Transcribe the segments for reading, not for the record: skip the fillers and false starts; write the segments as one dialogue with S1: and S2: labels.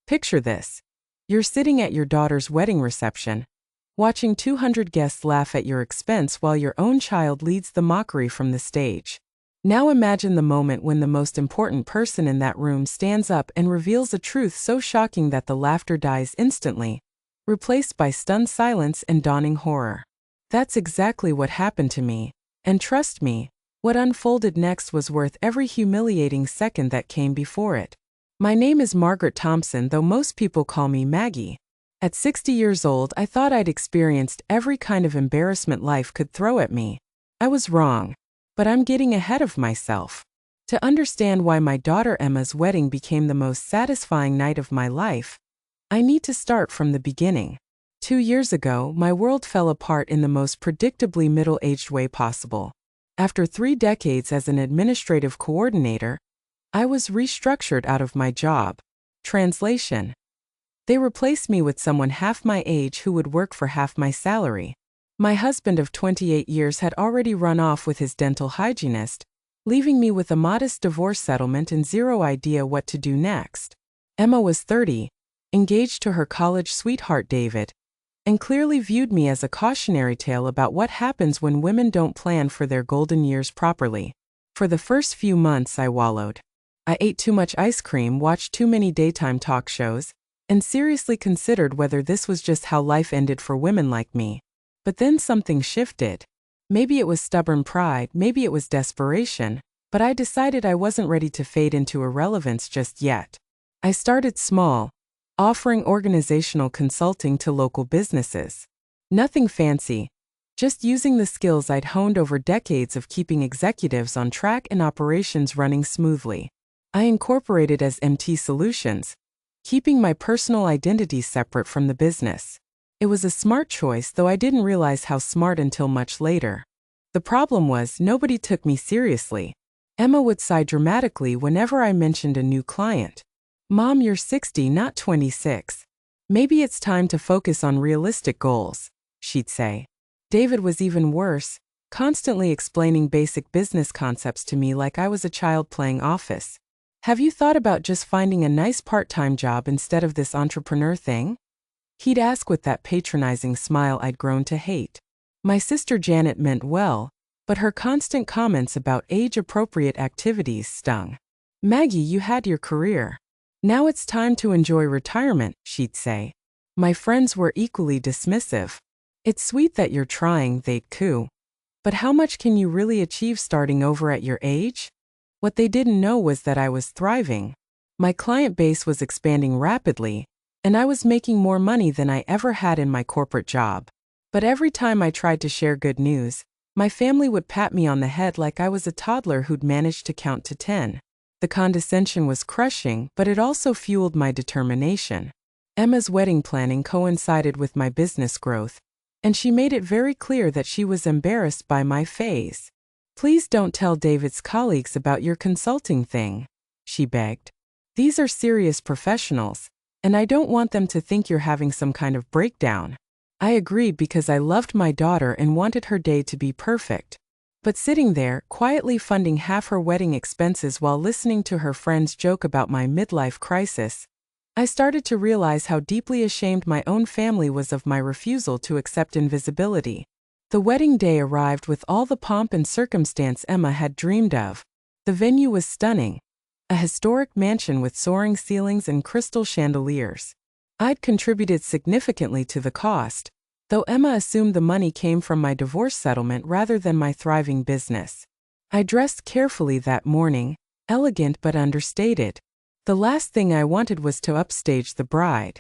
S1: Picture this. You're sitting at your daughter's wedding reception, watching 200 guests laugh at your expense while your own child leads the mockery from the stage. Now imagine the moment when the most important person in that room stands up and reveals a truth so shocking that the laughter dies instantly, replaced by stunned silence and dawning horror. That's exactly what happened to me, and trust me, what unfolded next was worth every humiliating second that came before it. My name is Margaret Thompson, though most people call me Maggie. At 60 years old, I thought I'd experienced every kind of embarrassment life could throw at me. I was wrong. But I'm getting ahead of myself. To understand why my daughter Emma's wedding became the most satisfying night of my life, I need to start from the beginning. 2 years ago, my world fell apart in the most predictably middle-aged way possible. After 3 decades as an administrative coordinator, I was restructured out of my job. Translation: they replaced me with someone half my age who would work for half my salary. My husband of 28 years had already run off with his dental hygienist, leaving me with a modest divorce settlement and zero idea what to do next. Emma was 30, engaged to her college sweetheart David, and clearly viewed me as a cautionary tale about what happens when women don't plan for their golden years properly. For the first few months I wallowed. I ate too much ice cream, watched too many daytime talk shows, and seriously considered whether this was just how life ended for women like me. But then something shifted. Maybe it was stubborn pride, maybe it was desperation, but I decided I wasn't ready to fade into irrelevance just yet. I started small, offering organizational consulting to local businesses. Nothing fancy, just using the skills I'd honed over decades of keeping executives on track and operations running smoothly. I incorporated as MT Solutions, keeping my personal identity separate from the business. It was a smart choice, though I didn't realize how smart until much later. The problem was, nobody took me seriously. Emma would sigh dramatically whenever I mentioned a new client. "Mom, you're 60, not 26. Maybe it's time to focus on realistic goals," she'd say. David was even worse, constantly explaining basic business concepts to me like I was a child playing Office. "Have you thought about just finding a nice part-time job instead of this entrepreneur thing?" He'd ask with that patronizing smile I'd grown to hate. My sister Janet meant well, but her constant comments about age-appropriate activities stung. "Maggie, you had your career. Now it's time to enjoy retirement," she'd say. My friends were equally dismissive. "It's sweet that you're trying," they'd coo. "But how much can you really achieve starting over at your age?" What they didn't know was that I was thriving. My client base was expanding rapidly, and I was making more money than I ever had in my corporate job. But every time I tried to share good news, my family would pat me on the head like I was a toddler who'd managed to count to 10. The condescension was crushing, but it also fueled my determination. Emma's wedding planning coincided with my business growth, and she made it very clear that she was embarrassed by my phase. "Please don't tell David's colleagues about your consulting thing," she begged. "These are serious professionals, and I don't want them to think you're having some kind of breakdown." I agreed because I loved my daughter and wanted her day to be perfect. But sitting there, quietly funding half her wedding expenses while listening to her friends joke about my midlife crisis, I started to realize how deeply ashamed my own family was of my refusal to accept invisibility. The wedding day arrived with all the pomp and circumstance Emma had dreamed of. The venue was stunning, a historic mansion with soaring ceilings and crystal chandeliers. I'd contributed significantly to the cost, though Emma assumed the money came from my divorce settlement rather than my thriving business. I dressed carefully that morning, elegant but understated. The last thing I wanted was to upstage the bride.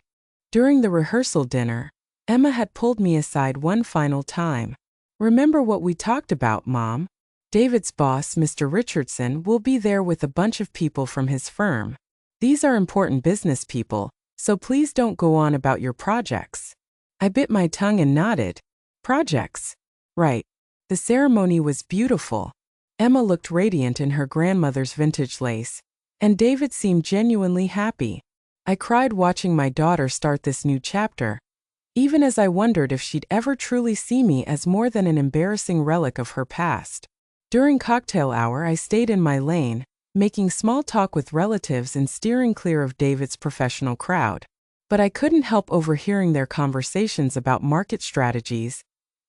S1: During the rehearsal dinner, Emma had pulled me aside one final time. "Remember what we talked about, Mom? David's boss, Mr. Richardson, will be there with a bunch of people from his firm. These are important business people, so please don't go on about your projects." I bit my tongue and nodded. Projects? Right. The ceremony was beautiful. Emma looked radiant in her grandmother's vintage lace, and David seemed genuinely happy. I cried watching my daughter start this new chapter, even as I wondered if she'd ever truly see me as more than an embarrassing relic of her past. During cocktail hour, I stayed in my lane, making small talk with relatives and steering clear of David's professional crowd. But I couldn't help overhearing their conversations about market strategies,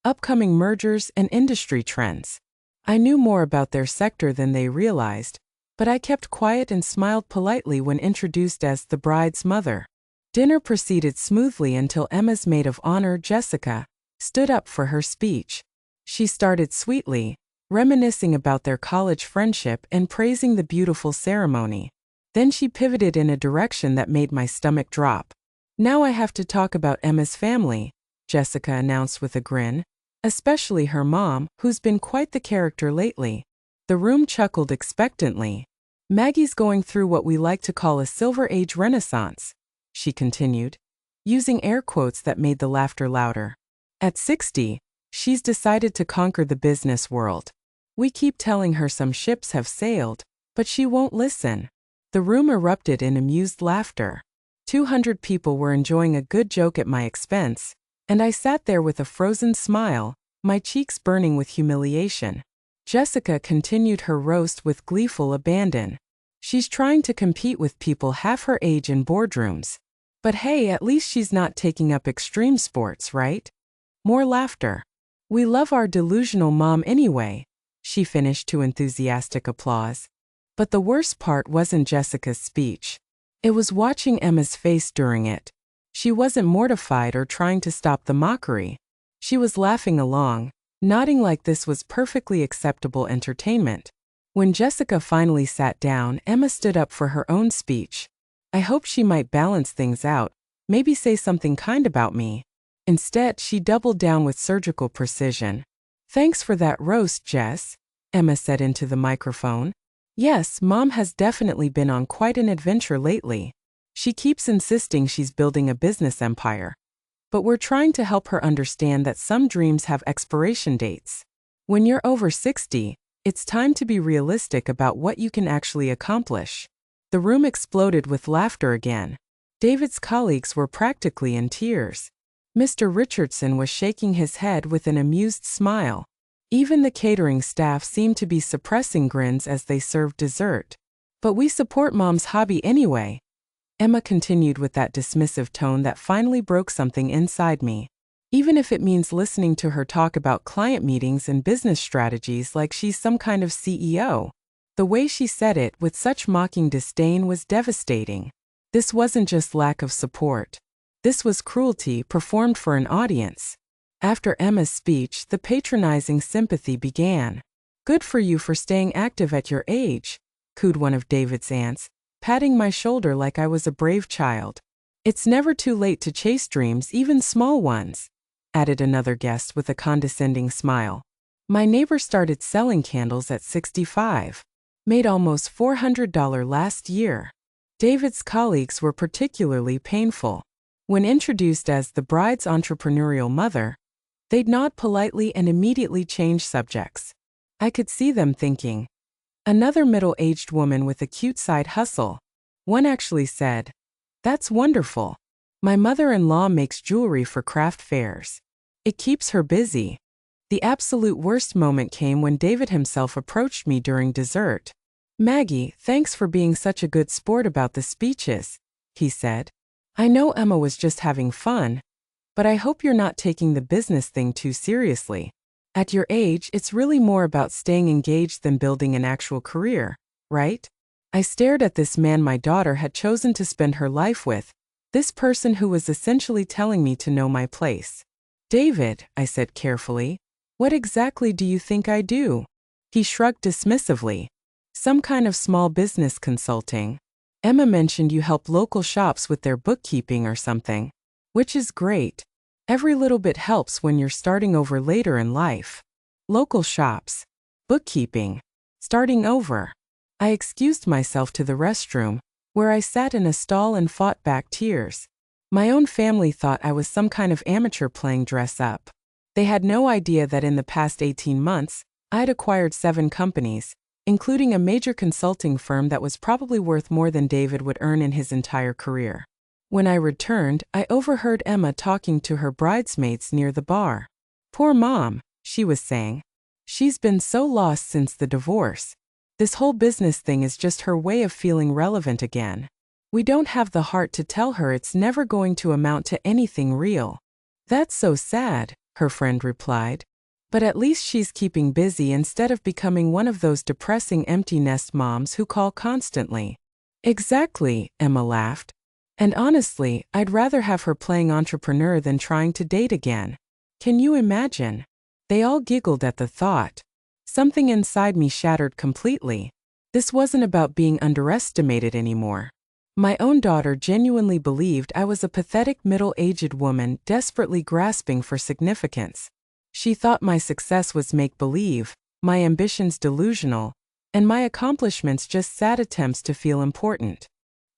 S1: upcoming mergers, and industry trends. I knew more about their sector than they realized, but I kept quiet and smiled politely when introduced as the bride's mother. Dinner proceeded smoothly until Emma's maid of honor, Jessica, stood up for her speech. She started sweetly, reminiscing about their college friendship and praising the beautiful ceremony. Then she pivoted in a direction that made my stomach drop. "Now I have to talk about Emma's family," Jessica announced with a grin, "especially her mom, who's been quite the character lately." The room chuckled expectantly. "Maggie's going through what we like to call a Silver Age renaissance," she continued, using air quotes that made the laughter louder. "At 60, she's decided to conquer the business world. We keep telling her some ships have sailed, but she won't listen." The room erupted in amused laughter. 200 people were enjoying a good joke at my expense, and I sat there with a frozen smile, my cheeks burning with humiliation. Jessica continued her roast with gleeful abandon. "She's trying to compete with people half her age in boardrooms. But hey, at least she's not taking up extreme sports, right?" More laughter. "We love our delusional mom anyway," she finished to enthusiastic applause. But the worst part wasn't Jessica's speech. It was watching Emma's face during it. She wasn't mortified or trying to stop the mockery. She was laughing along, nodding like this was perfectly acceptable entertainment. When Jessica finally sat down, Emma stood up for her own speech. I hoped she might balance things out, maybe say something kind about me. Instead, she doubled down with surgical precision. "Thanks for that roast, Jess," Emma said into the microphone. "Yes, Mom has definitely been on quite an adventure lately. She keeps insisting she's building a business empire. But we're trying to help her understand that some dreams have expiration dates. When you're over 60, it's time to be realistic about what you can actually accomplish." The room exploded with laughter again. David's colleagues were practically in tears. Mr. Richardson was shaking his head with an amused smile. Even the catering staff seemed to be suppressing grins as they served dessert. "But we support Mom's hobby anyway," Emma continued with that dismissive tone that finally broke something inside me. "Even if it means listening to her talk about client meetings and business strategies like she's some kind of CEO. The way she said it with such mocking disdain was devastating. This wasn't just lack of support. This was cruelty performed for an audience. After Emma's speech, the patronizing sympathy began. "Good for you for staying active at your age," cooed one of David's aunts, patting my shoulder like I was a brave child. "It's never too late to chase dreams, even small ones," added another guest with a condescending smile. "My neighbor started selling candles at 65. Made almost $400 last year." David's colleagues were particularly painful. When introduced as the bride's entrepreneurial mother, they'd nod politely and immediately change subjects. I could see them thinking, "Another middle-aged woman with a cute side hustle." One actually said, "That's wonderful. My mother-in-law makes jewelry for craft fairs. It keeps her busy." The absolute worst moment came when David himself approached me during dessert. "Maggie, thanks for being such a good sport about the speeches," he said. "I know Emma was just having fun, but I hope you're not taking the business thing too seriously. At your age, it's really more about staying engaged than building an actual career, right?" I stared at this man my daughter had chosen to spend her life with, this person who was essentially telling me to know my place. "David," I said carefully, "what exactly do you think I do?" He shrugged dismissively. "Some kind of small business consulting. Emma mentioned you help local shops with their bookkeeping or something. Which is great. Every little bit helps when you're starting over later in life." Local shops. Bookkeeping. Starting over. I excused myself to the restroom, where I sat in a stall and fought back tears. My own family thought I was some kind of amateur playing dress up. They had no idea that in the past 18 months, I'd acquired 7 companies, including a major consulting firm that was probably worth more than David would earn in his entire career. When I returned, I overheard Emma talking to her bridesmaids near the bar. "Poor Mom," she was saying. "She's been so lost since the divorce. This whole business thing is just her way of feeling relevant again. We don't have the heart to tell her it's never going to amount to anything real. That's so sad, her friend replied. But at least she's keeping busy instead of becoming one of those depressing empty nest moms who call constantly. Exactly, Emma laughed. And honestly, I'd rather have her playing entrepreneur than trying to date again. Can you imagine? They all giggled at the thought. Something inside me shattered completely. This wasn't about being underestimated anymore. My own daughter genuinely believed I was a pathetic middle-aged woman desperately grasping for significance. She thought my success was make-believe, my ambitions delusional, and my accomplishments just sad attempts to feel important.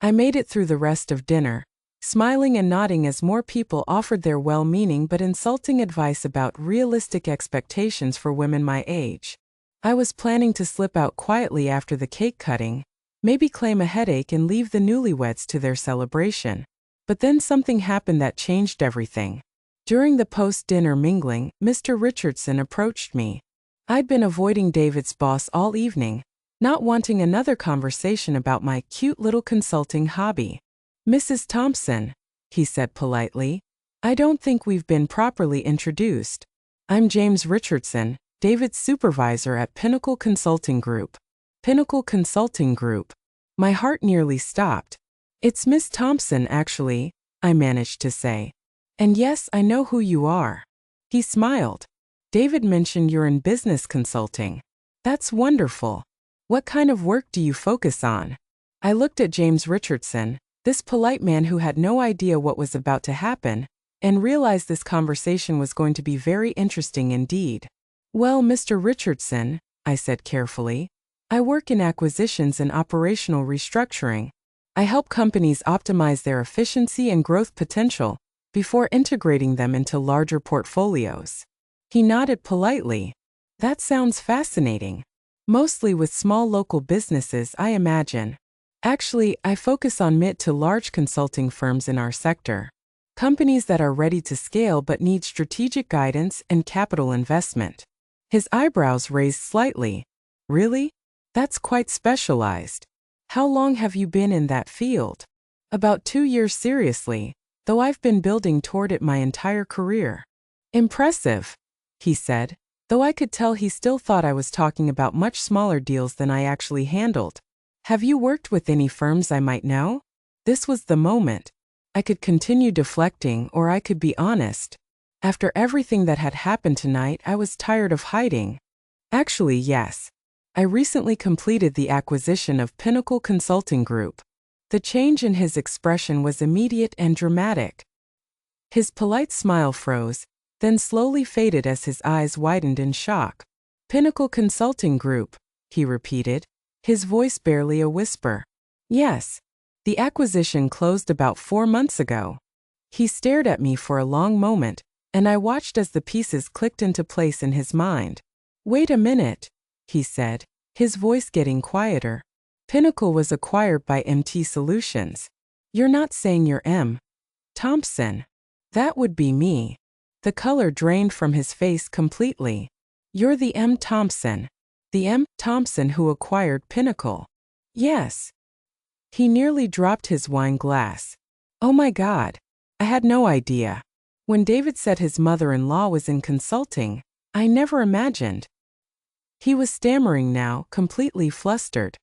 S1: I made it through the rest of dinner, smiling and nodding as more people offered their well-meaning but insulting advice about realistic expectations for women my age. I was planning to slip out quietly after the cake cutting, maybe claim a headache and leave the newlyweds to their celebration. But then something happened that changed everything. During the post-dinner mingling, Mr. Richardson approached me. I'd been avoiding David's boss all evening, not wanting another conversation about my cute little consulting hobby. Mrs. Thompson, he said politely, I don't think we've been properly introduced. I'm James Richardson, David's supervisor at Pinnacle Consulting Group. Pinnacle Consulting Group. My heart nearly stopped. It's Miss Thompson, actually, I managed to say. And yes, I know who you are. He smiled. David mentioned you're in business consulting. That's wonderful. What kind of work do you focus on? I looked at James Richardson, this polite man who had no idea what was about to happen, and realized this conversation was going to be very interesting indeed. Well, Mr. Richardson, I said carefully, I work in acquisitions and operational restructuring. I help companies optimize their efficiency and growth potential before integrating them into larger portfolios. He nodded politely. That sounds fascinating. Mostly with small local businesses, I imagine. Actually, I focus on mid to large consulting firms in our sector. Companies that are ready to scale but need strategic guidance and capital investment. His eyebrows raised slightly. Really? That's quite specialized. How long have you been in that field? About 2 years seriously, though I've been building toward it my entire career. Impressive, he said, though I could tell he still thought I was talking about much smaller deals than I actually handled. Have you worked with any firms I might know? This was the moment. I could continue deflecting or I could be honest. After everything that had happened tonight, I was tired of hiding. Actually, yes. I recently completed the acquisition of Pinnacle Consulting Group. The change in his expression was immediate and dramatic. His polite smile froze, then slowly faded as his eyes widened in shock. Pinnacle Consulting Group, he repeated, his voice barely a whisper. Yes. The acquisition closed about 4 months ago. He stared at me for a long moment, and I watched as the pieces clicked into place in his mind. Wait a minute, he said, his voice getting quieter. Pinnacle was acquired by MT Solutions. You're not saying you're M. Thompson. That would be me. The color drained from his face completely. You're the M. Thompson. The M. Thompson who acquired Pinnacle. Yes. He nearly dropped his wine glass. Oh my God. I had no idea. When David said his mother-in-law was in consulting, I never imagined. He was stammering now, completely flustered.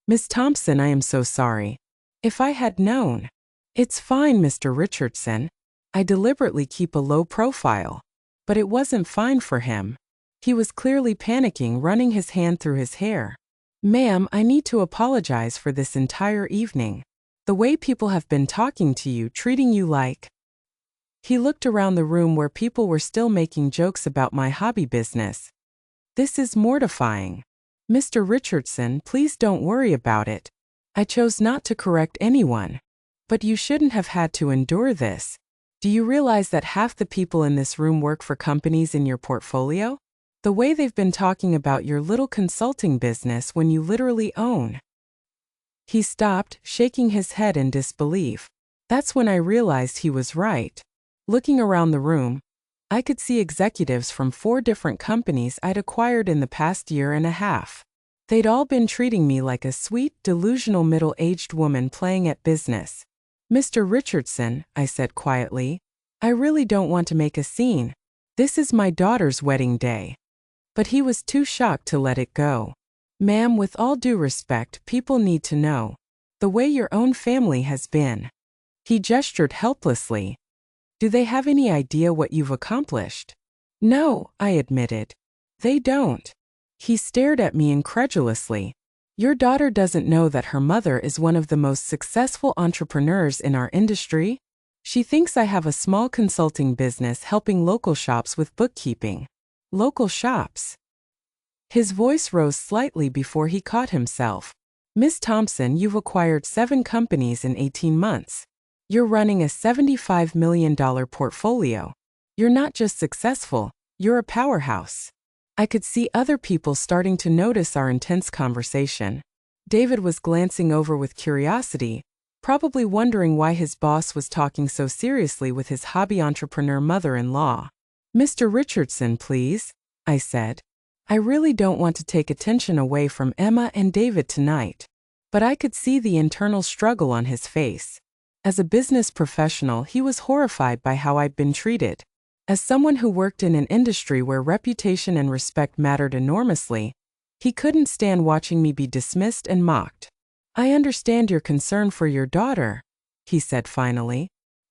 S1: Miss Thompson, I am so sorry. If I had known. It's fine, Mr. Richardson. I deliberately keep a low profile. But it wasn't fine for him. He was clearly panicking, running his hand through his hair. Ma'am, I need to apologize for this entire evening. The way people have been talking to you, treating you like... He looked around the room where people were still making jokes about my hobby business. This is mortifying. Mr. Richardson, please don't worry about it. I chose not to correct anyone. But you shouldn't have had to endure this. Do you realize that half the people in this room work for companies in your portfolio? The way they've been talking about your little consulting business when you literally own. He stopped, shaking his head in disbelief. That's when I realized he was right. Looking around the room, I could see executives from 4 different companies I'd acquired in the past year and a half. They'd all been treating me like a sweet, delusional middle-aged woman playing at business. Mr. Richardson, I said quietly, I really don't want to make a scene. This is my daughter's wedding day. But he was too shocked to let it go. Ma'am, with all due respect, people need to know the way your own family has been. He gestured helplessly. Do they have any idea what you've accomplished? No, I admitted. They don't. He stared at me incredulously. Your daughter doesn't know that her mother is one of the most successful entrepreneurs in our industry? She thinks I have a small consulting business helping local shops with bookkeeping. Local shops. His voice rose slightly before he caught himself. Miss Thompson, you've acquired 7 companies in 18 months. You're running a $75 million portfolio. You're not just successful, you're a powerhouse. I could see other people starting to notice our intense conversation. David was glancing over with curiosity, probably wondering why his boss was talking so seriously with his hobby entrepreneur mother-in-law. Mr. Richardson, please, I said. I really don't want to take attention away from Emma and David tonight. But I could see the internal struggle on his face. As a business professional, he was horrified by how I'd been treated. As someone who worked in an industry where reputation and respect mattered enormously, he couldn't stand watching me be dismissed and mocked. I understand your concern for your daughter, he said finally.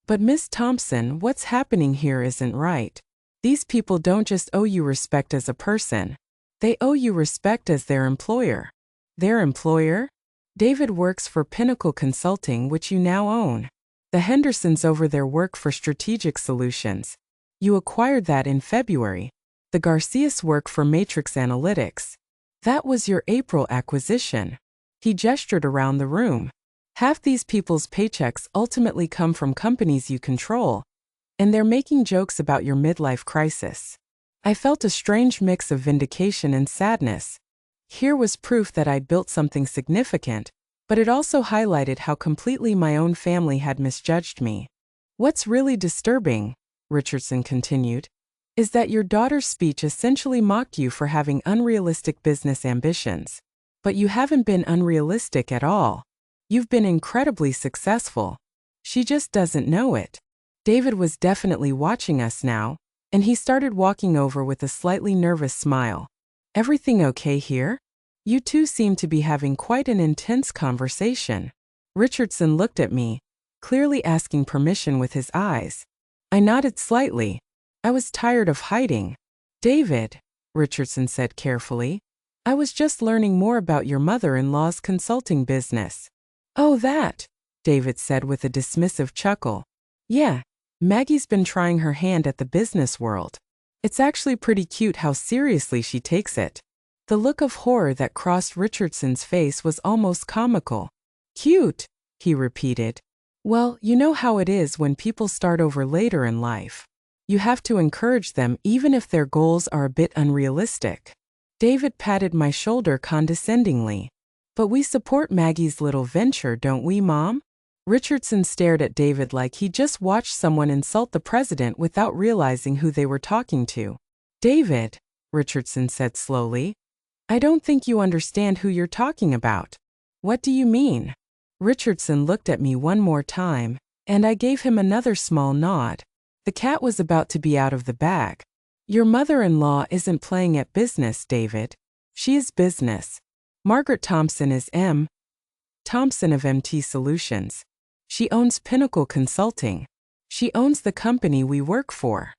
S1: But Miss Thompson, what's happening here isn't right. These people don't just owe you respect as a person. They owe you respect as their employer. Their employer? David works for Pinnacle Consulting, which you now own. The Hendersons over their work for Strategic Solutions. You acquired that in February. The Garcias work for Matrix Analytics. That was your April acquisition. He gestured around the room. Half these people's paychecks ultimately come from companies you control, and they're making jokes about your midlife crisis. I felt a strange mix of vindication and sadness. Here was proof that I'd built something significant, but it also highlighted how completely my own family had misjudged me. What's really disturbing, Richardson continued, is that your daughter's speech essentially mocked you for having unrealistic business ambitions. But you haven't been unrealistic at all. You've been incredibly successful. She just doesn't know it. David was definitely watching us now, and he started walking over with a slightly nervous smile. Everything okay here? You two seem to be having quite an intense conversation. Richardson looked at me, clearly asking permission with his eyes. I nodded slightly. I was tired of hiding. David, Richardson said carefully, I was just learning more about your mother-in-law's consulting business. Oh, that, David said with a dismissive chuckle. Yeah, Maggie's been trying her hand at the business world. It's actually pretty cute how seriously she takes it. The look of horror that crossed Richardson's face was almost comical. Cute, he repeated. Well, you know how it is when people start over later in life. You have to encourage them even if their goals are a bit unrealistic. David patted my shoulder condescendingly. But we support Maggie's little venture, don't we, Mom? Richardson stared at David like he just watched someone insult the president without realizing who they were talking to. David, Richardson said slowly, I don't think you understand who you're talking about. What do you mean? Richardson looked at me one more time, and I gave him another small nod. The cat was about to be out of the bag. Your mother-in-law isn't playing at business, David. She is business. Margaret Thompson is M. Thompson of MT Solutions. She owns Pinnacle Consulting. She owns the company we work for.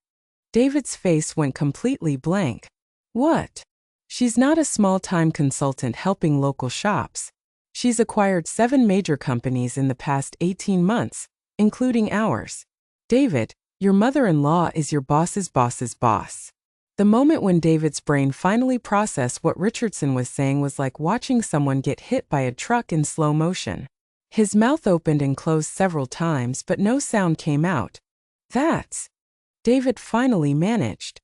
S1: David's face went completely blank. What? She's not a small-time consultant helping local shops. She's acquired 7 major companies in the past 18 months, including ours. David, your mother-in-law is your boss's boss's boss. The moment when David's brain finally processed what Richardson was saying was like watching someone get hit by a truck in slow motion. His mouth opened and closed several times, but no sound came out. That's... David finally managed.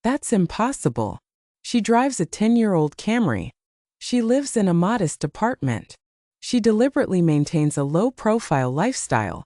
S1: That's impossible. She drives a 10-year-old Camry. She lives in a modest apartment. She deliberately maintains a low-profile lifestyle,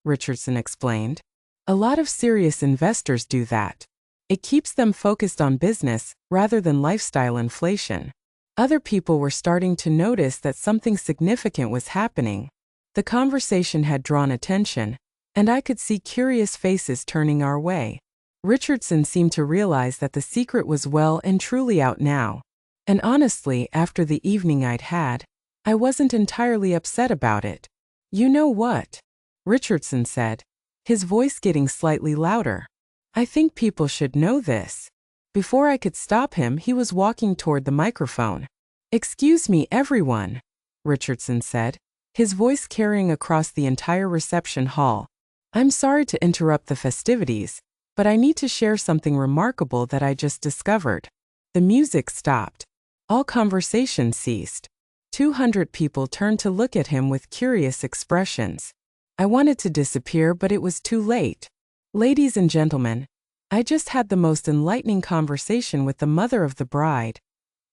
S1: Richardson explained. A lot of serious investors do that. It keeps them focused on business rather than lifestyle inflation. Other people were starting to notice that something significant was happening. The conversation had drawn attention, and I could see curious faces turning our way. Richardson seemed to realize that the secret was well and truly out now. And honestly, after the evening I'd had, I wasn't entirely upset about it. "You know what?" Richardson said, his voice getting slightly louder. "I think people should know this." Before I could stop him, he was walking toward the microphone. "Excuse me, everyone," Richardson said, his voice carrying across the entire reception hall. "I'm sorry to interrupt the festivities, but I need to share something remarkable that I just discovered." The music stopped. All conversation ceased. 200 people turned to look at him with curious expressions. I wanted to disappear, but it was too late. "Ladies and gentlemen, I just had the most enlightening conversation with the mother of the bride,"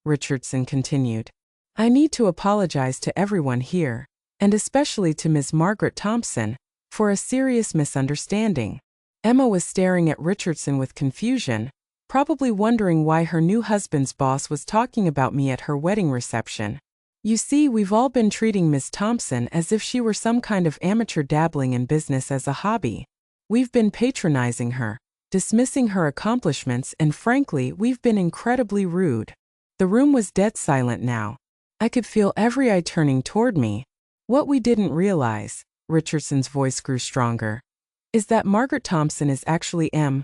S1: Richardson continued. "I need to apologize to everyone here, and especially to Ms. Margaret Thompson, for a serious misunderstanding." Emma was staring at Richardson with confusion, probably wondering why her new husband's boss was talking about me at her wedding reception. "You see, we've all been treating Ms. Thompson as if she were some kind of amateur dabbling in business as a hobby. We've been patronizing her, dismissing her accomplishments, and frankly, we've been incredibly rude." The room was dead silent now. I could feel every eye turning toward me. "What we didn't realize," Richardson's voice grew stronger, "is that Margaret Thompson is actually M.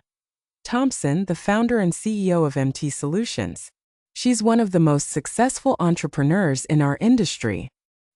S1: Thompson, the founder and CEO of MT Solutions. She's one of the most successful entrepreneurs in our industry."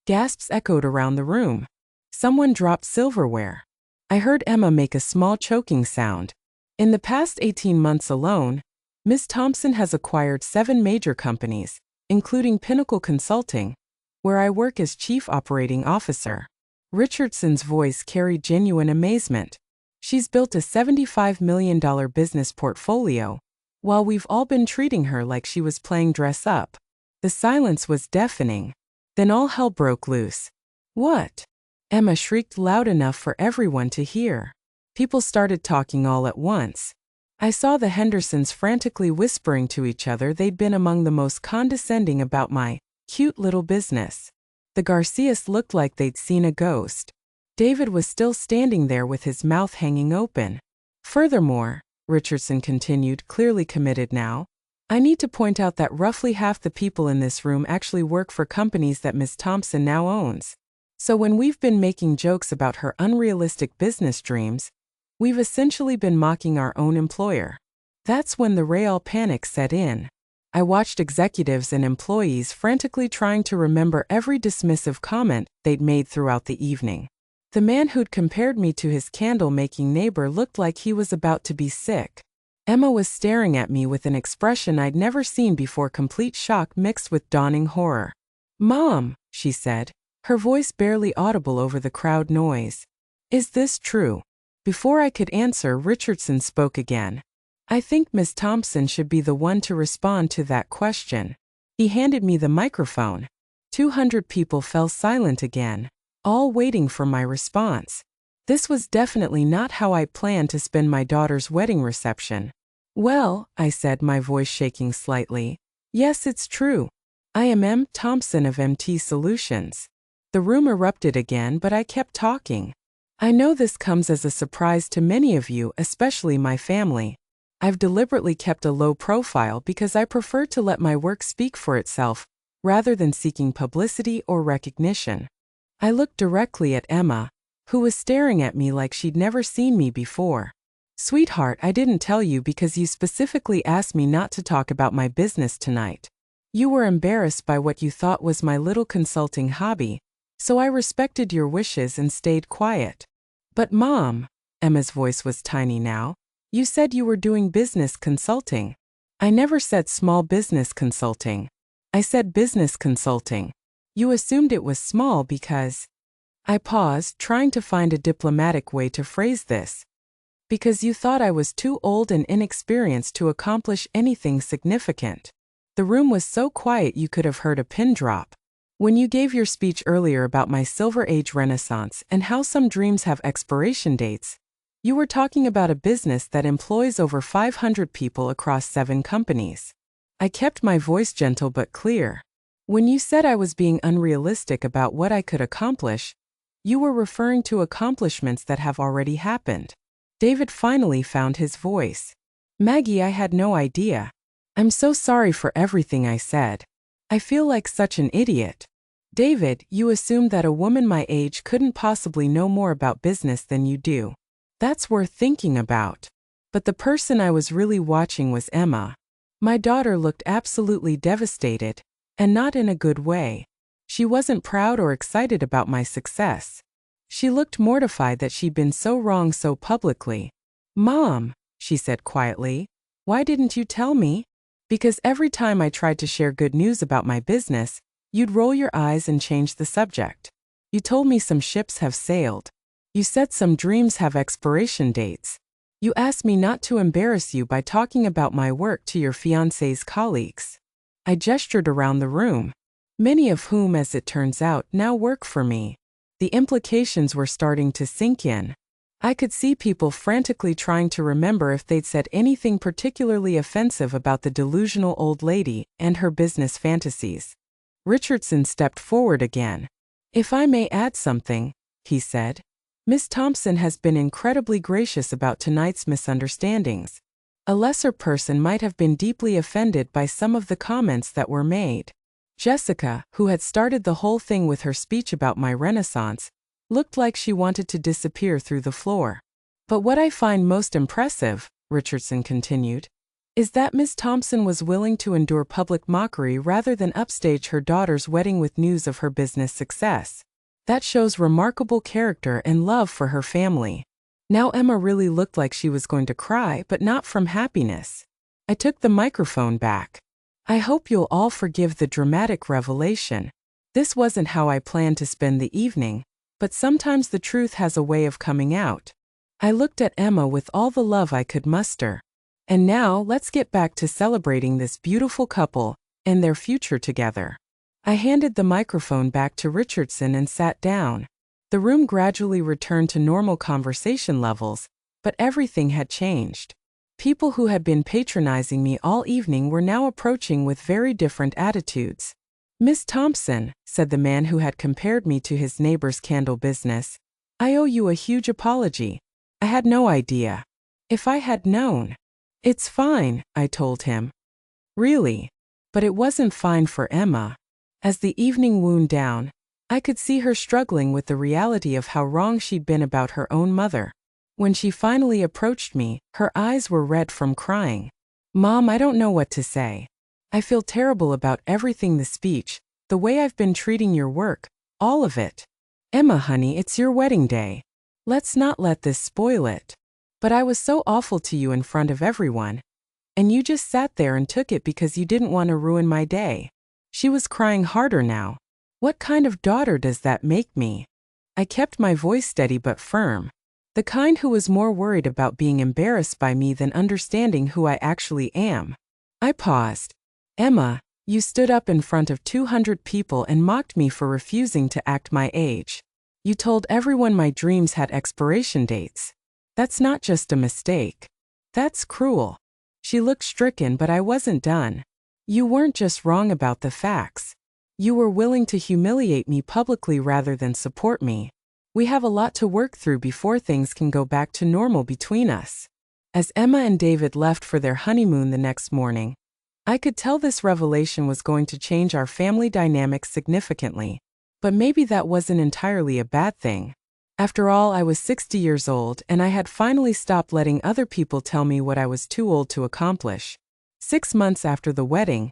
S1: Gasps echoed around the room. Someone dropped silverware. I heard Emma make a small choking sound. "In the past 18 months alone, Ms. Thompson has acquired 7 major companies, including Pinnacle Consulting, where I work as Chief Operating Officer." Richardson's voice carried genuine amazement. "She's built a $75 million business portfolio, while we've all been treating her like she was playing dress up." The silence was deafening. Then all hell broke loose. "What?" Emma shrieked loud enough for everyone to hear. People started talking all at once. I saw the Hendersons frantically whispering to each other they'd been among the most condescending about my cute little business. The Garcias looked like they'd seen a ghost. David was still standing there with his mouth hanging open. "Furthermore," Richardson continued, clearly committed now, "I need to point out that roughly half the people in this room actually work for companies that Ms. Thompson now owns. So when we've been making jokes about her unrealistic business dreams, we've essentially been mocking our own employer." That's when the real panic set in. I watched executives and employees frantically trying to remember every dismissive comment they'd made throughout the evening. The man who'd compared me to his candle-making neighbor looked like he was about to be sick. Emma was staring at me with an expression I'd never seen before, complete shock mixed with dawning horror. "Mom," she said, her voice barely audible over the crowd noise. "Is this true?" Before I could answer, Richardson spoke again. "I think Ms. Thompson should be the one to respond to that question." He handed me the microphone. 200 people fell silent again, all waiting for my response. This was definitely not how I planned to spend my daughter's wedding reception. "Well," I said, my voice shaking slightly, "yes, it's true. I am M. Thompson of MT Solutions." The room erupted again, but I kept talking. "I know this comes as a surprise to many of you, especially my family. I've deliberately kept a low profile because I prefer to let my work speak for itself, rather than seeking publicity or recognition." I looked directly at Emma, who was staring at me like she'd never seen me before. "Sweetheart, I didn't tell you because you specifically asked me not to talk about my business tonight. You were embarrassed by what you thought was my little consulting hobby, so I respected your wishes and stayed quiet." "But Mom," Emma's voice was tiny now, "you said you were doing business consulting." "I never said small business consulting. I said business consulting. You assumed it was small because—" I paused, trying to find a diplomatic way to phrase this. "Because you thought I was too old and inexperienced to accomplish anything significant." The room was so quiet you could have heard a pin drop. "When you gave your speech earlier about my Silver Age Renaissance and how some dreams have expiration dates, you were talking about a business that employs over 500 people across 7 companies." I kept my voice gentle but clear. When you said I was being unrealistic about what I could accomplish, you were referring to accomplishments that have already happened. David finally found his voice. Maggie, I had no idea. I'm so sorry for everything I said. I feel like such an idiot. David, you assumed that a woman my age couldn't possibly know more about business than you do. That's worth thinking about. But the person I was really watching was Emma. My daughter looked absolutely devastated, and not in a good way. She wasn't proud or excited about my success. She looked mortified that she'd been so wrong so publicly. Mom, she said quietly, why didn't you tell me? Because every time I tried to share good news about my business, you'd roll your eyes and change the subject. You told me some ships have sailed. You said some dreams have expiration dates. You asked me not to embarrass you by talking about my work to your fiancé's colleagues. I gestured around the room, many of whom, as it turns out, now work for me. The implications were starting to sink in. I could see people frantically trying to remember if they'd said anything particularly offensive about the delusional old lady and her business fantasies. Richardson stepped forward again. If I may add something, he said, Miss Thompson has been incredibly gracious about tonight's misunderstandings. A lesser person might have been deeply offended by some of the comments that were made. Jessica, who had started the whole thing with her speech about my renaissance, looked like she wanted to disappear through the floor. But what I find most impressive, Richardson continued, is that Miss Thompson was willing to endure public mockery rather than upstage her daughter's wedding with news of her business success. That shows remarkable character and love for her family. Now Emma really looked like she was going to cry, but not from happiness. I took the microphone back. I hope you'll all forgive the dramatic revelation. This wasn't how I planned to spend the evening, but sometimes the truth has a way of coming out. I looked at Emma with all the love I could muster. And now let's get back to celebrating this beautiful couple and their future together. I handed the microphone back to Richardson and sat down. The room gradually returned to normal conversation levels, but everything had changed. People who had been patronizing me all evening were now approaching with very different attitudes. Miss Thompson, said the man who had compared me to his neighbor's candle business, I owe you a huge apology. I had no idea. If I had known. It's fine, I told him. Really? But it wasn't fine for Emma. As the evening wound down, I could see her struggling with the reality of how wrong she'd been about her own mother. When she finally approached me, her eyes were red from crying. Mom, I don't know what to say. I feel terrible about everything, the speech, the way I've been treating your work, all of it. Emma, honey, it's your wedding day. Let's not let this spoil it. But I was so awful to you in front of everyone. And you just sat there and took it because you didn't want to ruin my day. She was crying harder now. What kind of daughter does that make me? I kept my voice steady but firm. The kind who was more worried about being embarrassed by me than understanding who I actually am. I paused. Emma, you stood up in front of 200 people and mocked me for refusing to act my age. You told everyone my dreams had expiration dates. That's not just a mistake. That's cruel. She looked stricken, but I wasn't done. You weren't just wrong about the facts. You were willing to humiliate me publicly rather than support me. We have a lot to work through before things can go back to normal between us. As Emma and David left for their honeymoon the next morning, I could tell this revelation was going to change our family dynamics significantly. But maybe that wasn't entirely a bad thing. After all, I was 60 years old and I had finally stopped letting other people tell me what I was too old to accomplish. 6 months after the wedding,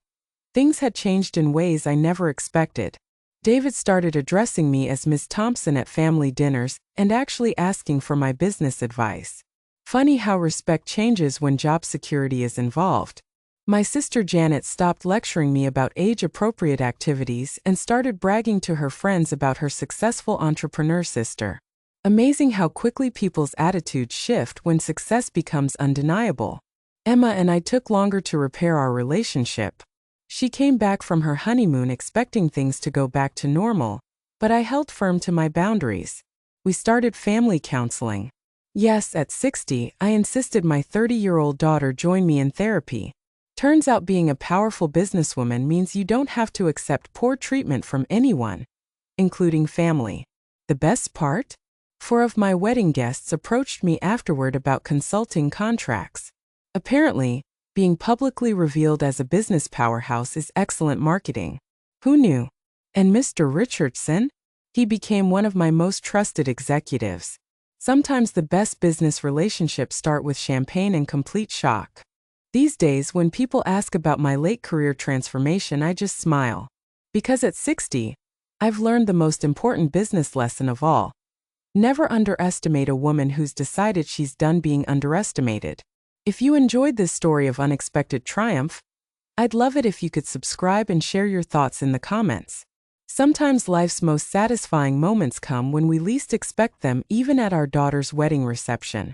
S1: things had changed in ways I never expected. David started addressing me as Miss Thompson at family dinners and actually asking for my business advice. Funny how respect changes when job security is involved. My sister Janet stopped lecturing me about age-appropriate activities and started bragging to her friends about her successful entrepreneur sister. Amazing how quickly people's attitudes shift when success becomes undeniable. Emma and I took longer to repair our relationship. She came back from her honeymoon expecting things to go back to normal, but I held firm to my boundaries. We started family counseling. Yes, at 60, I insisted my 30-year-old daughter join me in therapy. Turns out being a powerful businesswoman means you don't have to accept poor treatment from anyone, including family. The best part? 4 of my wedding guests approached me afterward about consulting contracts. Apparently, being publicly revealed as a business powerhouse is excellent marketing. Who knew? And Mr. Richardson? He became one of my most trusted executives. Sometimes the best business relationships start with champagne and complete shock. These days, when people ask about my late career transformation, I just smile. Because at 60, I've learned the most important business lesson of all. Never underestimate a woman who's decided she's done being underestimated. If you enjoyed this story of unexpected triumph, I'd love it if you could subscribe and share your thoughts in the comments. Sometimes life's most satisfying moments come when we least expect them, even at our daughter's wedding reception.